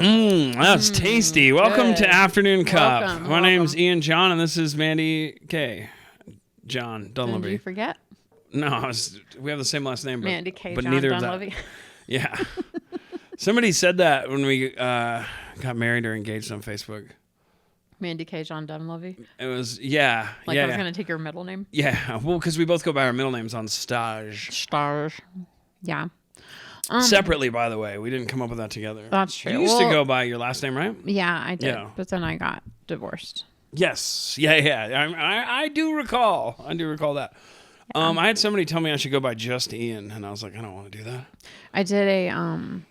That's tasty. Welcome to Afternoon Cup. Welcome. My name's Ian John, and this is Mandy K. John Did Dunleavy. you forget? No, we have the same last name, Mandy K. but John neither Dunleavy. of that. Yeah. Somebody said that when we got married or engaged on Facebook. Mandy K. John Dunleavy. It was, Like I was yeah. going to take your middle name. Yeah, well, because we both go by our middle names on stage. Stars. Yeah. Separately, by the way. We didn't come up with that together. That's true. You used to go by your last name, right? Yeah, I did. Yeah. But then I got divorced. Yes. Yeah. I do recall. I do recall that. I had somebody tell me I should go by just Ian, and I was like, I don't want to do that. I did an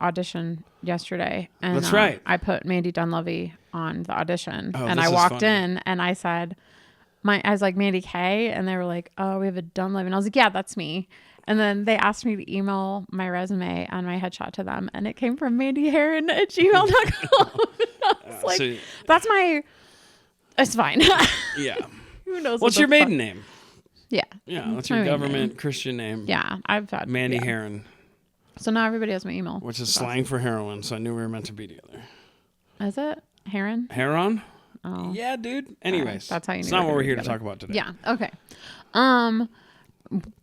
audition yesterday, and That's right. I put Mandy Dunleavy on the audition, Oh, and this I is walked funny. in and I said, I was like Mandy K, and they were like, oh, we have a Dunleavy, and I was like, yeah, that's me. And then they asked me to email my resume and my headshot to them, and it came from mandyheron@gmail.com. I was like, so- that's my. It's fine. Yeah. Who knows? What's what your the fuck- maiden name? Yeah. Yeah, that's my your maiden government name. Christian name. Yeah, I've had Mandy yeah. Heron, So now everybody has my email. which is slang for heroin, so I knew we were meant to be together. Is it Heron? Heron? Oh. Yeah, dude. Anyways, That's how you it's knew not we what were we're here to together. talk about today. Yeah. Okay.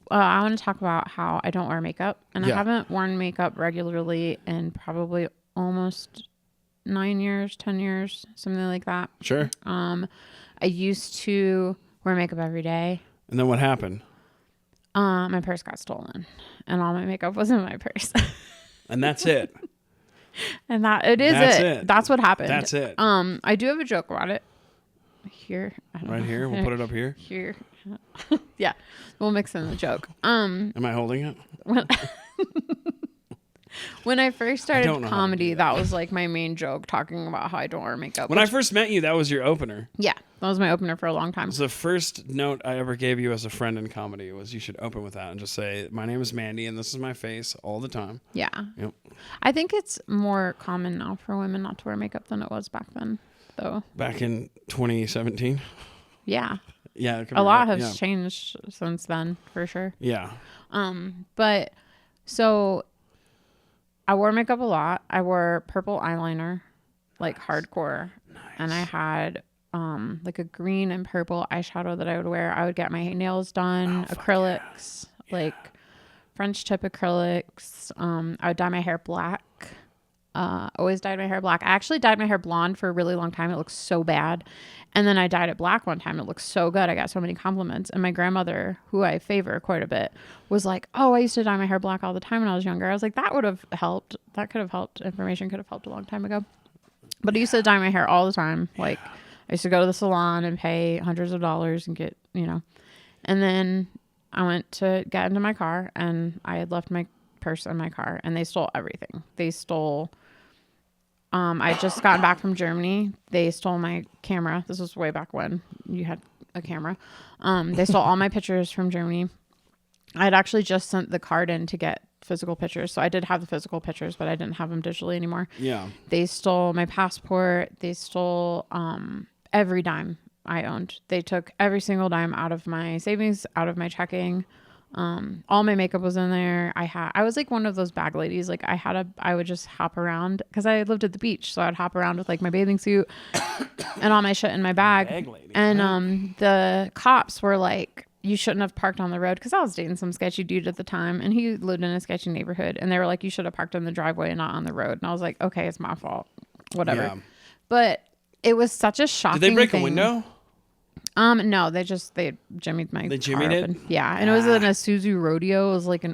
I want to talk about how I don't wear makeup, and I Yeah. haven't worn makeup regularly in probably almost 9 years, 10 years, something like that. Sure. I used to wear makeup every day. And then what happened? My purse got stolen, and all my makeup was in my purse. And that's it. And that's it. That's what happened. That's it. I do have a joke about it. Here. I don't Right know. here. We'll put it up here. Here. Yeah. We'll mix in the joke. Am I holding it? When I first don't started know how to comedy, do that was like my main joke, talking about how I don't wear makeup. When I first met you, that was your opener. Yeah, that was my opener for a long time. It was the first note I ever gave you as a friend in comedy was you should open with that and just say, my name is Mandy and this is my face all the time. Yeah. Yep. I think it's more common now for women not to wear makeup than it was back then, though. Back in 2017. Yeah. Yeah. it could A be lot right. has changed since then, for sure. Yeah. But so I wore makeup a lot. I wore purple eyeliner, like hardcore. Nice. And I had like a green and purple eyeshadow that I would wear. I would get my nails done, acrylics, like French tip acrylics. I would dye my hair black. Always dyed my hair black. I actually dyed my hair blonde for a really long time. It looked so bad. And then I dyed it black one time. It looked so good. I got so many compliments. And my grandmother, who I favor quite a bit, was like, oh, I used to dye my hair black all the time when I was younger. I was like, that would have helped. That could have helped. Information could have helped a long time ago. But I used to dye my hair all the time. Like, I used to go to the salon and pay hundreds of dollars and get, And then I went to get into my car, and I had left my purse in my car, and they stole everything. They stole... I had just gotten back from Germany. They stole my camera. This was way back when you had a camera. They stole all my pictures from Germany. I had actually just sent the card in to get physical pictures. So I did have the physical pictures, but I didn't have them digitally anymore. Yeah. They stole my passport. They stole every dime I owned. They took every single dime out of my savings, out of my checking. All my makeup was in there. I was like one of those bag ladies. Like I would just hop around because I lived at the beach. So I'd hop around with like my bathing suit and all my shit in my bag. Bag lady. And, the cops were like, you shouldn't have parked on the road. Cause I was dating some sketchy dude at the time, and he lived in a sketchy neighborhood, and they were like, you should have parked in the driveway and not on the road. And I was like, okay, it's my fault. Whatever. Yeah. But it was such a shocking Did they break thing. a window? No, they jimmied my They car jimmied it? open. Yeah, and it was an Isuzu Rodeo. It was like a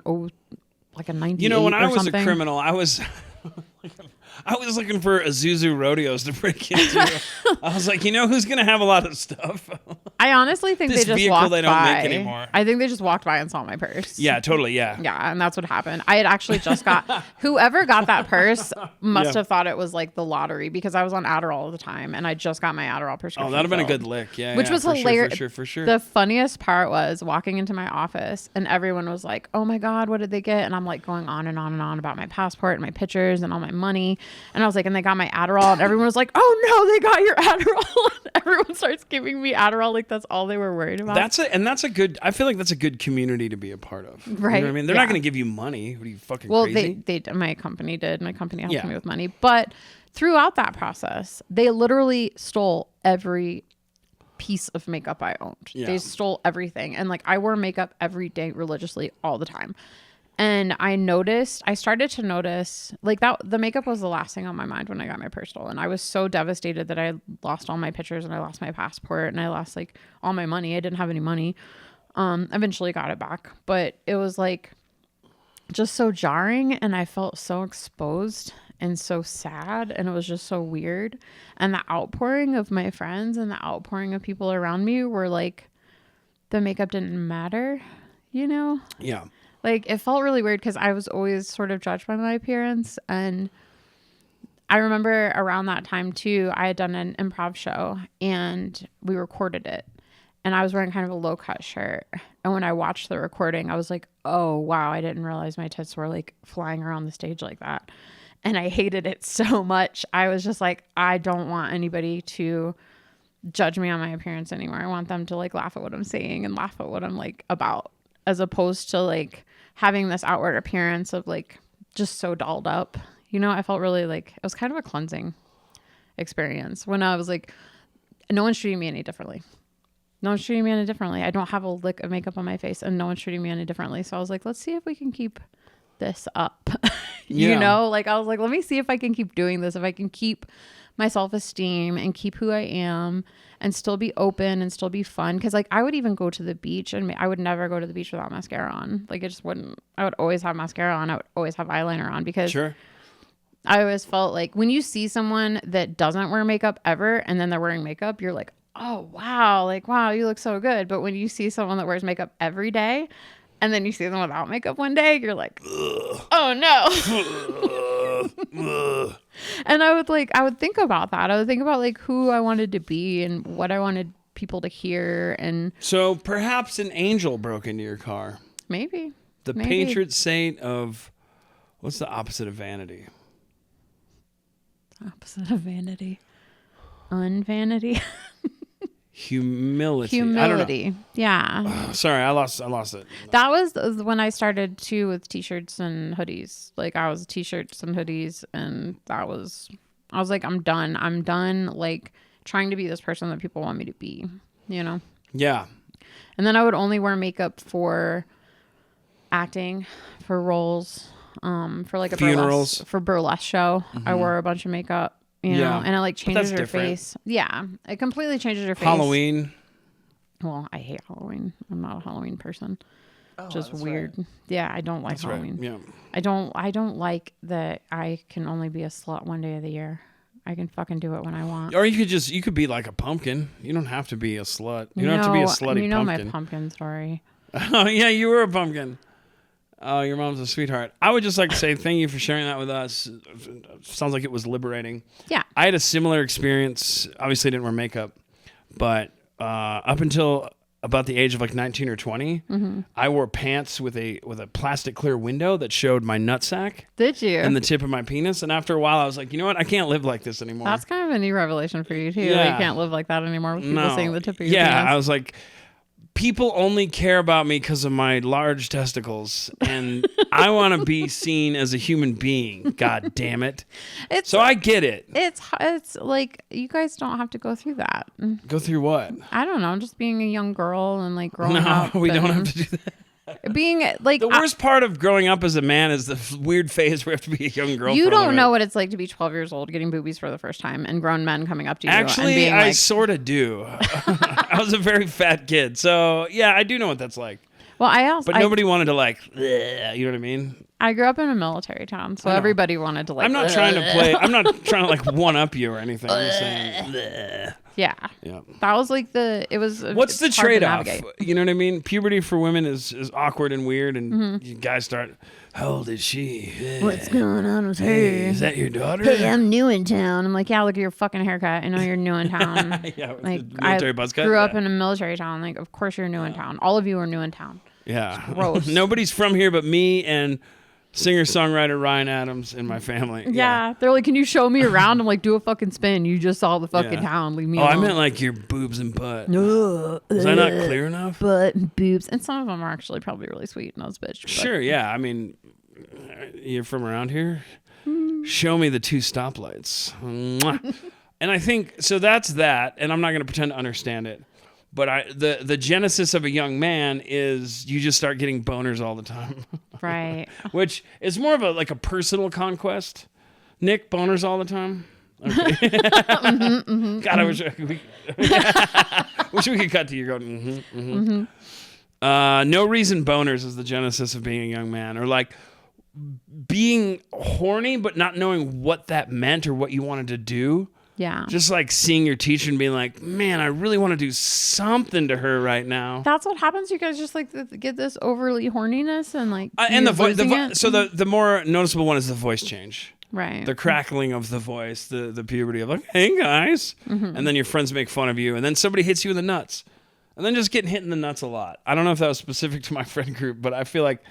98 When I or was something. a criminal, I was looking for Isuzu rodeos to break into. I was like, who's going to have a lot of stuff? I honestly think This they just vehicle walked they don't by. make anymore. I think they just walked by and saw my purse. Yeah, totally. Yeah. Yeah, and that's what happened. I had actually just got whoever got that purse must Yeah. have thought it was like the lottery, because I was on Adderall all the time, and I just got my Adderall prescription. Oh, that'd have been a filled. good lick. Yeah. Which yeah, was for hilarious. For sure. The funniest part was walking into my office, and everyone was like, oh my God, what did they get? And I'm like going on and on and on about my passport and my pictures and all my money. And I was like, and they got my Adderall, and everyone was like, oh no, they got your Adderall. And everyone starts giving me Adderall. Like that's all they were worried about. That's a good, I feel like that's a good community to be a part of. You Right. know what I mean? They're not going to give you money. What are you, fucking Well, crazy? my company did. My company helped Yeah. me with money. But throughout that process, they literally stole every piece of makeup I owned. Yeah. They stole everything. And like I wore makeup every day religiously all the time. And I started to notice like that the makeup was the last thing on my mind when I got my purse stolen. I was so devastated that I lost all my pictures and I lost my passport and I lost like all my money. I didn't have any money. Eventually got it back, but it was like just so jarring and I felt so exposed and so sad and it was just so weird. And the outpouring of my friends and the outpouring of people around me were like the makeup didn't matter, you know? Yeah. Like it felt really weird because I was always sort of judged by my appearance. And I remember around that time too, I had done an improv show and we recorded it. And I was wearing kind of a low cut shirt. And when I watched the recording, I was like, oh, wow, I didn't realize my tits were like flying around the stage like that. And I hated it so much. I was just like, I don't want anybody to judge me on my appearance anymore. I want them to like laugh at what I'm saying and laugh at what I'm like about, as opposed to like having this outward appearance of like just so dolled up. You know, I felt really like it was kind of a cleansing experience when I was like, no one's treating me any differently. No one's treating me any differently. I don't have a lick of makeup on my face and no one's treating me any differently. So I was like, let's see if we can keep this up. You Yeah. know, like I was like, let me see if I can keep doing this. If I can keep my self-esteem and keep who I am and still be open and still be fun. Cause like I would even go to the beach and I would never go to the beach without mascara on. Like it just wouldn't, I would always have mascara on. I would always have eyeliner on because Sure. I always felt like when you see someone that doesn't wear makeup ever and then they're wearing makeup, you're like, oh, wow. Like, wow, you look so good. But when you see someone that wears makeup every day and then you see them without makeup one day, you're like, oh no. And I would think about that. I would think about like who I wanted to be and what I wanted people to hear. And So perhaps an angel broke into your car. maybe The patron saint of, what's the opposite of vanity? opposite of vanity, unvanity, Humility. I don't know. humility. Yeah. Sorry, I lost it. That was when I started too with t-shirts and hoodies. Like I was t-shirts and hoodies and I was like, I'm done like trying to be this person that people want me to be, you know? Yeah. And then I would only wear makeup for acting, for roles, for like a Funerals. burlesque show. I wore a bunch of makeup, you Yeah. know, and it like changes your different. face. Yeah. It completely changes your face. Halloween. Well, I hate Halloween. I'm not a Halloween person. Just that's weird. Yeah, I don't like That's right. Halloween. Yeah. I don't like that I can only be a slut one day of the year. I can fucking do it when I want. Or you could be like a pumpkin. You don't have to be a slut. You don't have to be a slutty you know pumpkin. my pumpkin story. Oh, yeah, you were a pumpkin. Oh, your mom's a sweetheart. I would just like to say thank you for sharing that with us. Sounds like it was liberating. Yeah. I had a similar experience. Obviously, I didn't wear makeup, but up until about the age of like 19 or 20, I wore pants with a plastic clear window that showed my nutsack Did you? and the tip of my penis. And after a while, I was like, you know what? I can't live like this anymore. That's kind of a new revelation for you too. Yeah. You can't live like that anymore with people seeing the tip of your Yeah, penis. I was like, people only care about me because of my large testicles, and I want to be seen as a human being. God damn it! It's So I get it. it's like you guys don't have to go through that. Go through what? I don't know, just being a young girl and like growing No, up. we don't and have to do that. Being like The worst part of growing up as a man is the weird phase where you have to be a young girl. you for a little don't know bit. what it's like to be 12 years old getting boobies for the first time and grown men coming up to you and Actually, being I like, sort of do. I was a very fat kid, so yeah, I do know what that's like. well, I also But nobody wanted to like, "Bleh," you know what I mean? I grew up in a military town, so know. everybody wanted to like. I'm not trying to play. I'm not trying to like one up you or anything. I'm just saying. "Bleh." Yeah, Yeah. that was like it was. What's the it's hard to trade off? navigate. You know what I mean? Puberty for women is awkward and weird, and Mm-hmm. you guys start. How old is she? What's going on with her? Hey, is that your daughter? Hey, I'm new in town. I'm like, yeah, look at your fucking haircut. I know you're new in town. Yeah, with Like, the military buzz cut. grew up Yeah. in a military town. Like, of course you're new in town. All of you are new in town. Yeah. gross. Nobody's from here but me and Singer-songwriter Ryan Adams in my family. Yeah. They're like, can you show me around? I'm like, do a fucking spin. You just saw the fucking Yeah. town. Leave me Oh, alone. I meant like your boobs and butt. Was I not clear enough? Butt and boobs. And some of them are actually probably really sweet. And I was bitch. But Sure, yeah. I mean, you're from around here? Show me the 2 stoplights. Mwah. And I think, so that's that. And I'm not going to pretend to understand it. But the genesis of a young man is you just start getting boners all the time. Right. Which is more of a personal conquest. Nick, boners all the time? Okay. God, I wish we could cut to you going, no reason boners is the genesis of being a young man. Or like being horny but not knowing what that meant or what you wanted to do. Yeah. Just like seeing your teacher and being like, man, I really want to do something to her right now. That's what happens. You guys just like get this overly horniness and like. And the voice. it. So the more noticeable one is the voice change. Right. The crackling of the voice, the puberty of like, hey guys. And then your friends make fun of you. And then somebody hits you in the nuts. And then just getting hit in the nuts a lot. I don't know if that was specific to my friend group, but I feel like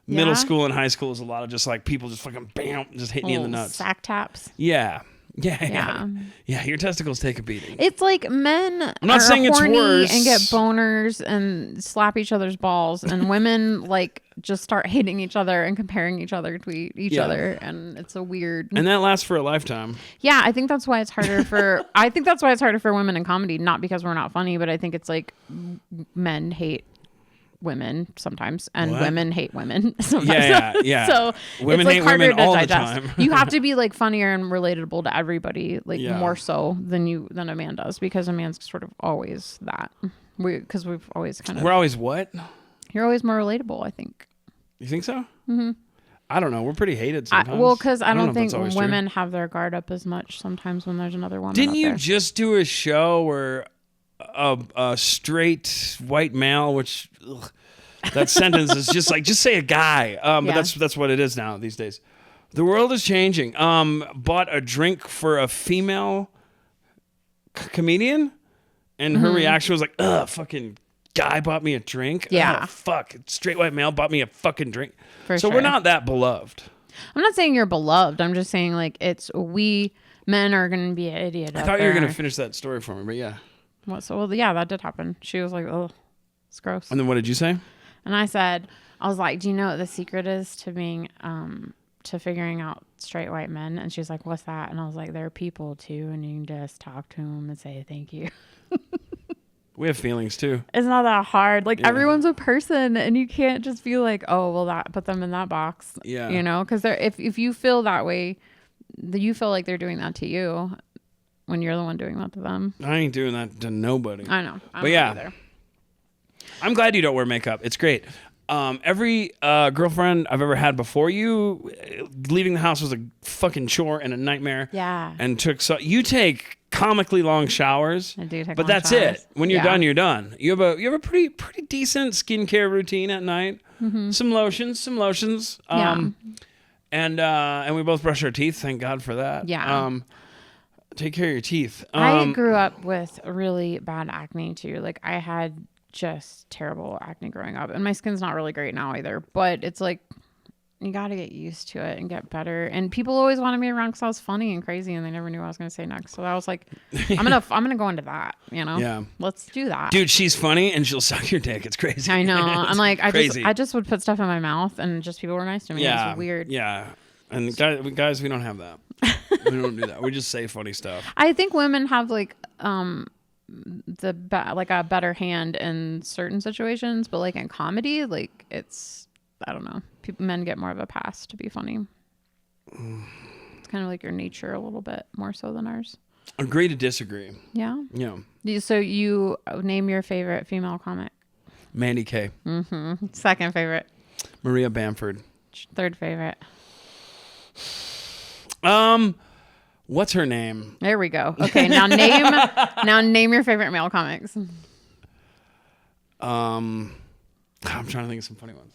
middle school and high school is a lot of just like people just fucking bam, just hitting you in the nuts. Sack taps. Yeah. Yeah. Your testicles take a beating. It's like men I'm not are saying it's horny worse. and get boners and slap each other's balls, and women like just start hating each other and comparing each other to each other, and it's a weird. And that lasts for a lifetime. Yeah, I think that's why it's harder for. I think that's why it's harder for women in comedy, not because we're not funny, but I think it's like men hate women sometimes, and What? women hate women sometimes. Yeah. So Women it's like hate harder women to all the digest. time. You have to be like funnier and relatable to everybody, like Yeah. more so than a man does, because a man's sort of always that. Because we've always kind of. We're always what? You're always more relatable, I think. You think so? Mm-hmm. I don't know. We're pretty hated sometimes. Well, because I know don't if think that's always true. women have their guard up as much sometimes when there's another woman. Didn't out you there. just do a show where a straight white male, which that sentence is just like, just say a guy. But Yeah. that's what it is now these days. The world is changing. Bought a drink for a female comedian, and her reaction was like, ugh, fucking guy bought me a drink. Yeah. Ugh, fuck. Straight white male bought me a fucking drink. For so sure. we're not that beloved. I'm not saying you're beloved. I'm just saying like we men are going to be an idiot. I thought you were going to finish that story for me, but yeah. What? So well, yeah, that did happen. She was like, oh, it's gross. And then what did you say? And I said, I was like, do you know what the secret is to being, to figuring out straight white men? And she's like, what's that? And I was like, they're people too. And you can just talk to them and say, thank you. We have feelings too. It's not that hard. Like everyone's a person, and you can't just be like, oh, well, that put them in that box. Yeah. You know, because if you feel that way, you feel like they're doing that to you when you're the one doing that to them. I ain't doing that to nobody. I know. But yeah. I'm glad you don't wear makeup. It's great. Every girlfriend I've ever had before you, leaving the house was a fucking chore and a nightmare. Yeah. And you take comically long showers. I do take but long that's showers. it. When you're Yeah. done, you're done. You have a pretty decent skincare routine at night. Mm-hmm. Some lotions. Yeah. And we both brush our teeth. Thank God for that. Yeah. Take care of your teeth. I grew up with really bad acne too. Like I had just terrible acne growing up, and my skin's not really great now either, but it's like you got to get used to it and get better. And people always wanted me around because I was funny and crazy, and they never knew what I was going to say next. So I was like, I'm gonna go into that, you know? Yeah. Let's do that. Dude, she's funny and she'll suck your dick. It's crazy. I know. I'm like, crazy. I just would put stuff in my mouth, and just people were nice to me. Yeah. It was weird. Yeah. And guys, we don't have that. We don't do that. We just say funny stuff. I think women have like like a better hand in certain situations, but like in comedy, like it's, I don't know, men get more of a pass to be funny. It's kind of like your nature a little bit more so than ours. Agree to disagree. Yeah. Yeah. So you name your favorite female comic. Mandy K. Second favorite. Maria Bamford. Third favorite. What's her name? There we go. Okay, now name your favorite male comics. I'm trying to think of some funny ones.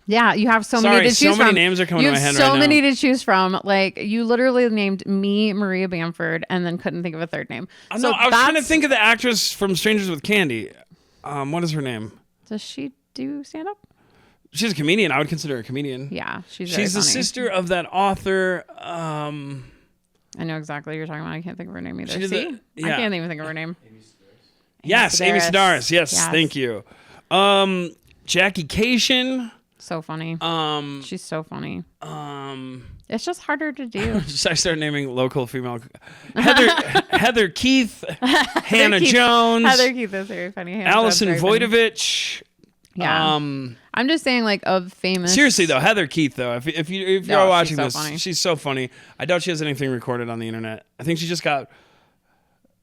Yeah, you have so Sorry, many to choose so many from. names are coming you to my have head so right now. many to choose from. Like you literally named me Maria Bamford and then couldn't think of a third name. No, I was trying to think of the actress from Strangers with Candy. What is her name? Does she do stand up? She's a comedian. I would consider her a comedian. Yeah, she's the funny. sister of that author. I know exactly what you're talking about. I can't think of her name either. She did See? the- I yeah. can't even think of her name. Yes, Amy Sedaris. Yes, Yes. thank you. Jackie Cation. So funny. She's so funny. It's just harder to do. I start naming local female. Heather Keith, Hannah Keith. Jones, Heather Keith is very funny. Hannah Allison Jones is very funny. Voidovich. Yeah. I'm just saying, like, of famous. Seriously though, Heather Keith though, if you're Oh, watching she's so this, funny. she's so funny. I doubt she has anything recorded on the internet. I think she just got.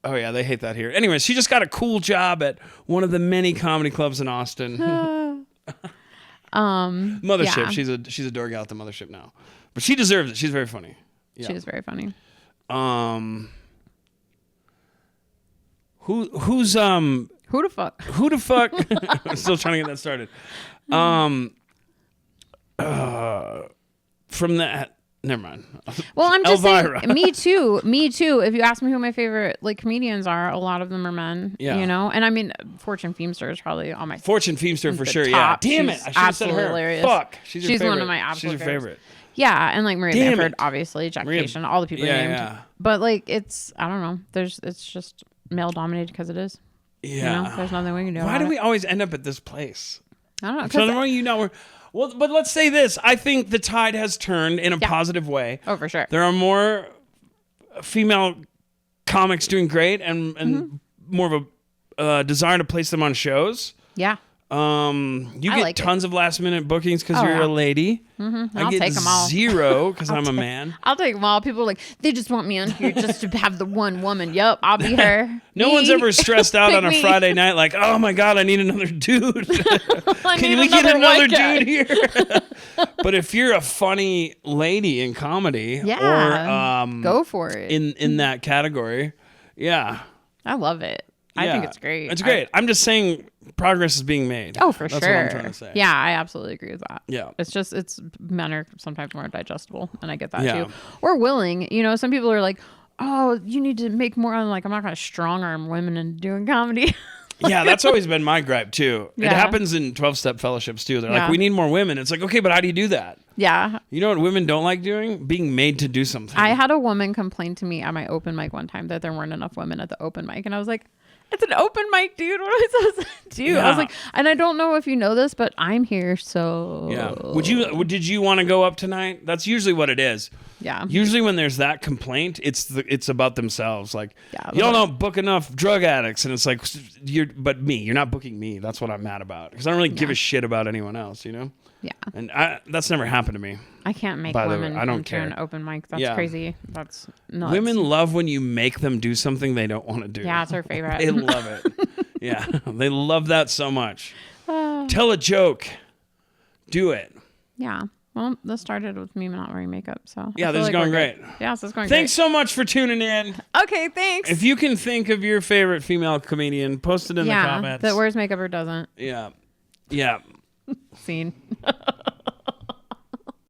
Oh yeah, they hate that here. Anyways, she just got a cool job at one of the many comedy clubs in Austin. Mothership. Yeah. She's a door gal at the Mothership now, but she deserves it. She's very funny. Yeah. She is very funny. Who's Who the fuck? who the fuck? I'm still trying to get that started. From that, never mind. Well, I'm just Elvira. saying, me too. Me too. If you ask me who my favorite like comedians are, a lot of them are men. Yeah. You know, and I mean, Fortune Feimster is probably on my. Fortune Feimster for the sure. top. Yeah. Damn it! She's I should have said absolutely her. hilarious. Fuck. She's your She's one favorite. of my She's absolute your favorite. Yeah, and like Maria Damn Bamford, it. obviously, Jack Maria- Cation, all the people you Yeah, named. yeah. But like, it's I don't know. It's just male dominated because it is. Yeah. You know, there's nothing we can do. Why about do it. we always end up at this place? I don't know. So 'cause- the more you know, well, but let's say this. I think the tide has turned in a positive way. oh, for sure. There are more female comics doing great and Mm-hmm. more of a desire to place them on shows. Yeah. You I get like it. tons of last minute bookings because Oh, you're yeah. a lady. I'll get take 'em all. 0 because I'm a man. I'll take them all. People are like, they just want me on here just to have the one woman. Yep, I'll be her. No Me. one's ever stressed out Pick on a me. Friday night like, oh my God, I need another dude. I Can need we get another white guy. dude here? But if you're a funny lady in comedy Yeah. or Go for it. in that category, yeah. I love it. I think Yeah. it's great. It's great. I'm just saying progress is being made. Oh, for That's sure. what I'm trying to say. Yeah, I absolutely agree with that. Yeah. It's just men are sometimes more digestible, and I get that Yeah. too. Or willing. You know, some people are like, oh, you need to make more. I'm like, I'm not gonna strong arm women into doing comedy. Yeah, that's always been my gripe too. It Yeah. happens in 12-step fellowships too. They're like, Yeah. we need more women. It's like, okay, but how do you do that? Yeah. You know what women don't like doing? Being made to do something. I had a woman complain to me at my open mic one time that there weren't enough women at the open mic, and I was like, it's an open mic, dude. What am I supposed to do? I Yeah. was like, and I don't know if you know this, but I'm here, so Yeah. Did you want to go up tonight? That's usually what it is. yeah. Usually when there's that complaint, it's about themselves. Like, Yeah, y'all don't book enough drug addicts, and it's like but you're not booking me. That's what I'm mad about because I don't really give a shit about anyone else, you know. Yeah. And that's never happened to me. I can't make By the way, women I don't into care. an open mic. That's Yeah. crazy. That's nuts. Women love when you make them do something they don't want to do. Yeah, it's her favorite. They love it. Yeah, they love that so much. Tell a joke. Do it. Yeah. Well, this started with me not wearing makeup, so Yeah, I feel this is going we're good. great. Yeah, this is going Thanks so much for tuning in. great. Okay, thanks. If you can think of your favorite female comedian, post it in the yeah, comments. that wears makeup or doesn't. Yeah. Yeah. Scene.